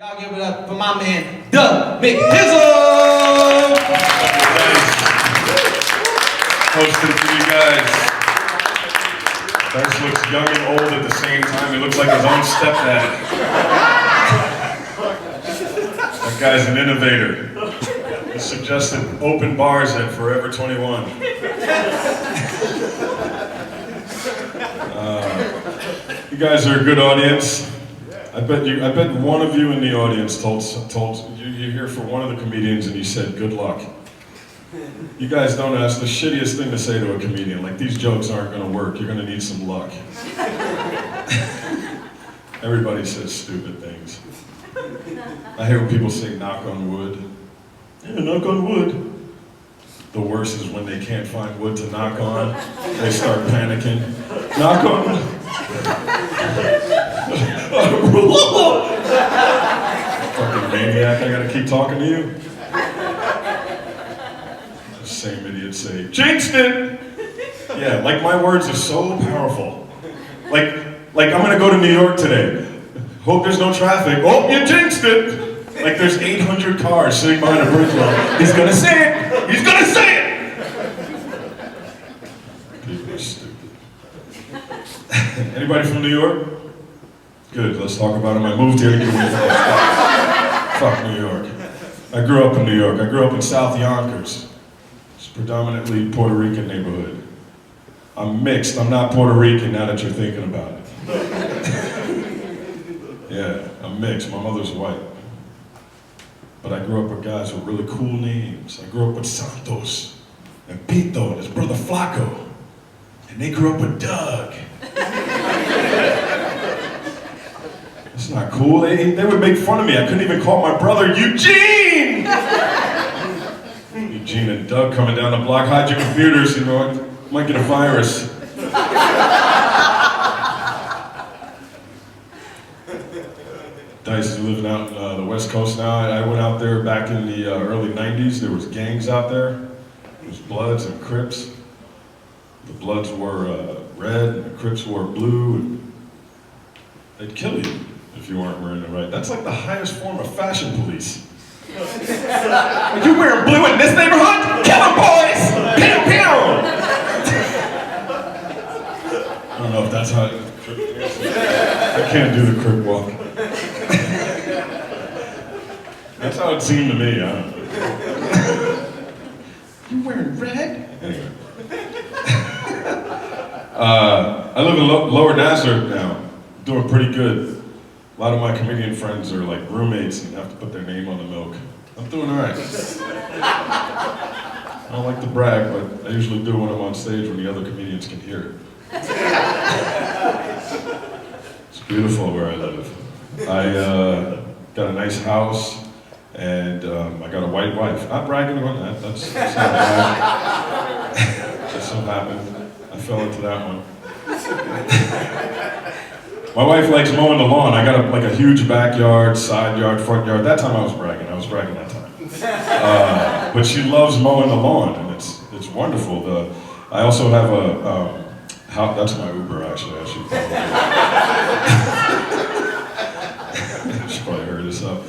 Y'all give it up for my man, the McHizzle! Hosting for you guys. Dice looks young and old at the same time. He looks like his own stepdad. That guy's an innovator. He suggested open bars at Forever 21. You guys are a good audience. I bet one of you in the audience told you're here for one of the comedians and you said good luck. You guys don't ask the shittiest thing to say to a comedian, like these jokes aren't gonna work, you're gonna need some luck. Everybody says stupid things. I hear people say knock on wood. Yeah, knock on wood. The worst is when they can't find wood to knock on, they start panicking. Knock on wood. Fucking maniac, I gotta keep talking to you. The same idiots say, jinxed it! Yeah, like my words are so powerful. Like I'm gonna go to New York today. Hope there's no traffic. Oh, you jinxed it! Like there's 800 cars sitting behind a bridge line. He's gonna say it! He's gonna say it! People are stupid. Anybody from New York? Good, let's talk about him. I moved here to get away from fuck New York. I grew up in New York. I grew up in South Yonkers. It's predominantly Puerto Rican neighborhood. I'm mixed. I'm not Puerto Rican now that you're thinking about it. Yeah, I'm mixed. My mother's white. But I grew up with guys with really cool names. I grew up with Santos and Pito and his brother Flaco. And they grew up with Doug. It's not cool. They would make fun of me. I couldn't even call my brother Eugene! Eugene and Doug coming down the block. Hide your computers, you know, might get a virus. Dice is living out in the West Coast now. I went out there back in the early 90s. There was gangs out there. There was Bloods and Crips. The Bloods wore red and the Crips wore blue. And they'd kill you if you weren't wearing it right. That's like the highest form of fashion police. Are you wearing blue in this neighborhood? Kill 'em, boys! Pew, pew! I don't know if that's how I can't do the Crip walk. That's how it seemed to me, I don't know. You wearing red? Anyway. I live in Lower Nazareth now, doing pretty good. A lot of my comedian friends are like roommates and have to put their name on the milk. I'm doing all right. I don't like to brag, but I usually do when I'm on stage when the other comedians can hear it. It's beautiful where I live. I got a nice house. And I got a white wife. Not bragging about that, that's not bad. Just so happened. I fell into that one. My wife likes mowing the lawn. I got a huge backyard, side yard, front yard. That time I was bragging that time. But she loves mowing the lawn, and it's wonderful. I also have that's my Uber actually, I should probably. She probably heard this up.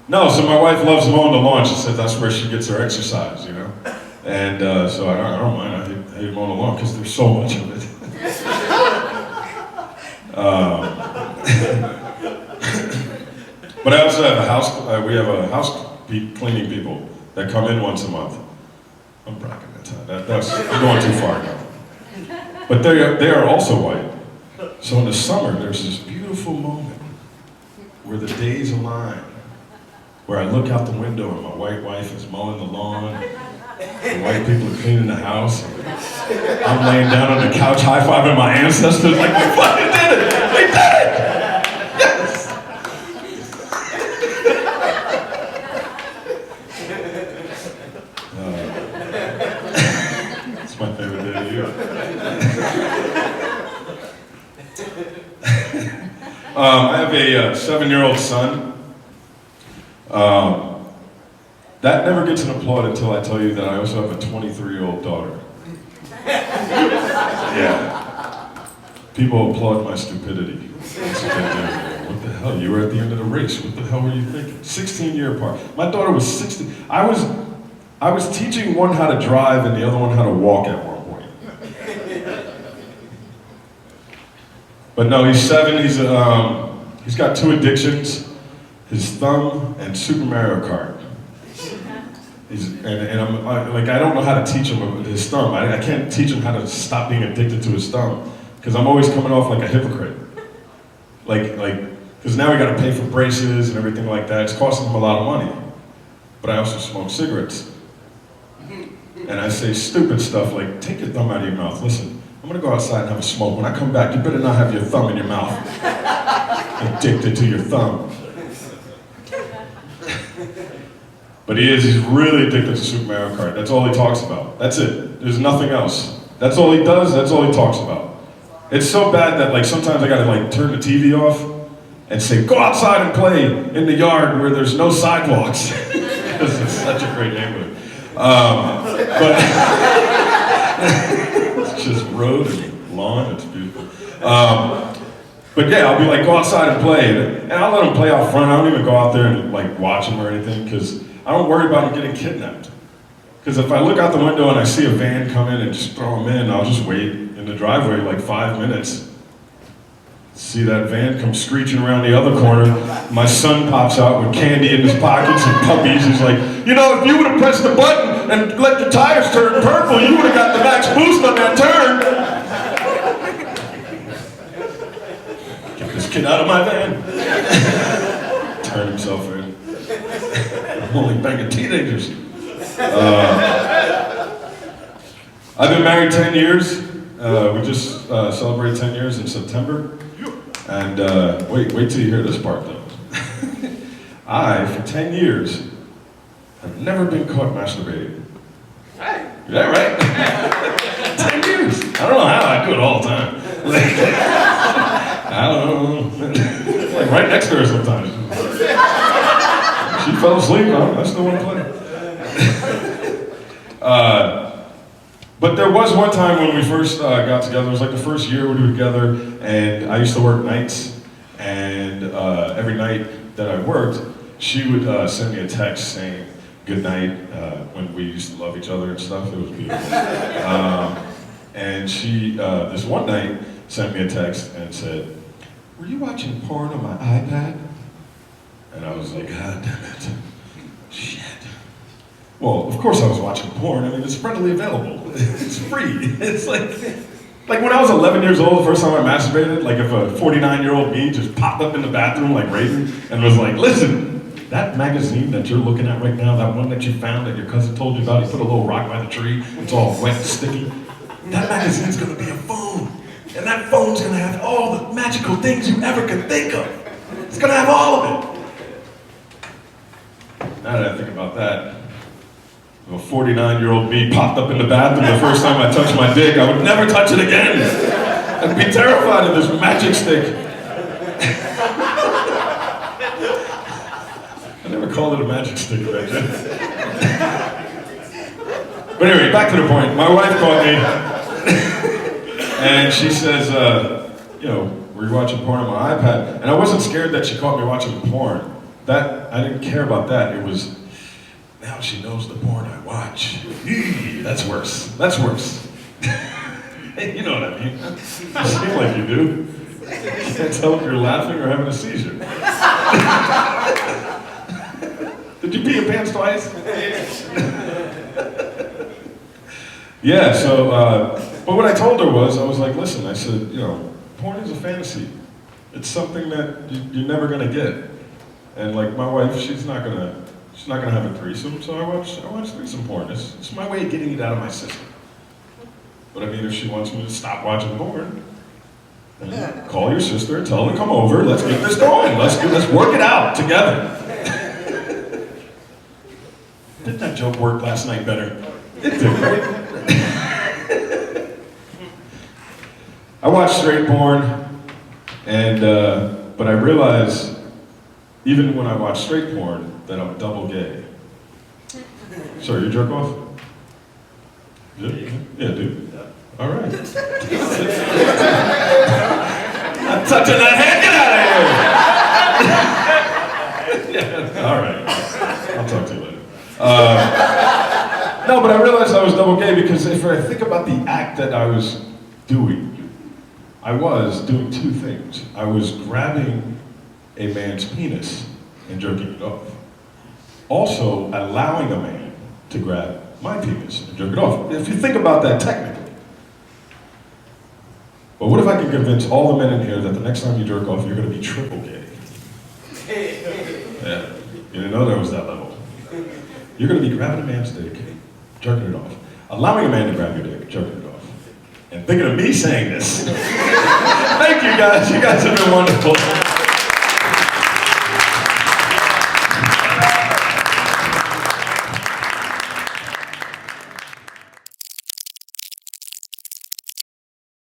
No, so my wife loves mowing the lawn. She said that's where she gets her exercise, you know? And so I don't mind. I hate mowing the lawn because there's so much of it. But I also have a house, we have a house cleaning people that come in once a month. I'm bragging that time. I'm going too far now. But they are also white. So in the summer, there's this beautiful moment where the days align, where I look out the window and my white wife is mowing the lawn, the white people are cleaning the house, I'm laying down on the couch high-fiving my ancestors like, we fucking did it! We did it! Yes! It's my favorite day of the year. I have a 7-year-old son. That never gets an applaud until I tell you that I also have a 23-year-old daughter. Yeah. People applaud my stupidity. That's what they do. What what the hell? You were at the end of the race. What the hell were you thinking? 16-year apart. My daughter was 16. I was teaching one how to drive and the other one how to walk at one point. But no, he's 7. He's got 2 addictions: his thumb and Super Mario Kart. I don't know how to teach him his thumb. I can't teach him how to stop being addicted to his thumb because I'm always coming off like a hypocrite. Because now we got to pay for braces and everything like that. It's costing him a lot of money. But I also smoke cigarettes. And I say stupid stuff like, take your thumb out of your mouth. Listen, I'm gonna go outside and have a smoke. When I come back, you better not have your thumb in your mouth. Addicted to your thumb. But he's really addicted to Super Mario Kart. That's all he talks about. That's it. There's nothing else. That's all he does, that's all he talks about. It's so bad that sometimes I gotta turn the TV off and say, go outside and play in the yard where there's no sidewalks. Because it's such a great neighborhood. But it's just road and lawn, it's beautiful. But yeah, I'll be like, go outside and play. And I'll let him play out front. I don't even go out there and watch him or anything because I don't worry about him getting kidnapped. Because if I look out the window and I see a van come in and just throw him in, I'll just wait in the driveway 5 minutes. See that van come screeching around the other corner. My son pops out with candy in his pockets and puppies. He's like, if you would have pressed the button and let the tires turn purple, you would have got the max boost on that turn. Get this kid out of my van. Turn himself in. I'm only banging teenagers. I've been married 10 years. We just celebrated 10 years in September. And wait till you hear this part though. I, for 10 years, have never been caught masturbating. Right. Yeah, right? 10 years. I don't know how, I do it all the time. I don't know. Right next to her sometimes. She fell asleep, I still want to play. But there was one time when we first got together, it was the first year we were together, and I used to work nights, and every night that I worked, she would send me a text saying good night when we used to love each other and stuff. It was beautiful. And she, this one night, sent me a text and said, were you watching porn on my iPad? And I was like, God damn it. Shit. Well, of course I was watching porn. I mean, it's readily available. It's free. It's like when I was 11 years old, the first time I masturbated, if a 49-year-old me just popped up in the bathroom like Raven and was like, listen, that magazine that you're looking at right now, that one that you found that your cousin told you about, he put a little rock by the tree, it's all wet and sticky, that magazine's gonna be a phone. And that phone's gonna have all the magical things you ever could think of. It's gonna have all of it. Now that I think about that, if a 49-year-old me popped up in the bathroom the first time I touched my dick, I would never touch it again. I'd be terrified of this magic stick. I never called it a magic stick back then. But anyway, back to the point. My wife called me, and she says, were you watching porn on my iPad? And I wasn't scared that she caught me watching porn. I didn't care about that. It was, now she knows the porn I watch. That's worse. That's worse. Hey, you know what I mean. You seem like you do. You can't tell if you're laughing or having a seizure. Did you pee your pants twice? Yeah, so, but what I told her was, I was like, listen, I said, porn is a fantasy. It's something that you're never gonna get. And my wife, she's not gonna have a threesome, so I watch threesome porn. It's my way of getting it out of my system. But I mean, if she wants me to stop watching porn, then call your sister and tell her to come over. Let's get this going. Let's work it out together. Didn't that joke work last night better? It did, right? I watch straight porn, and but I realize, even when I watch straight porn, that I'm double gay. Sorry, you jerk off? Yeah, dude. All right. I'm touching that hand, get out of here! No, but I realized I was double gay because if I think about the act that I was doing two things. I was grabbing a man's penis and jerking it off. Also, allowing a man to grab my penis and jerk it off. If you think about that technically. But what if I can convince all the men in here that the next time you jerk off, you're going to be triple gay? Yeah, you didn't know there was that level. You're going to be grabbing a man's dick, jerking it off. Allowing a man to grab your dick, jerking it off. And thinking of me saying this. Thank you guys. You guys have been wonderful.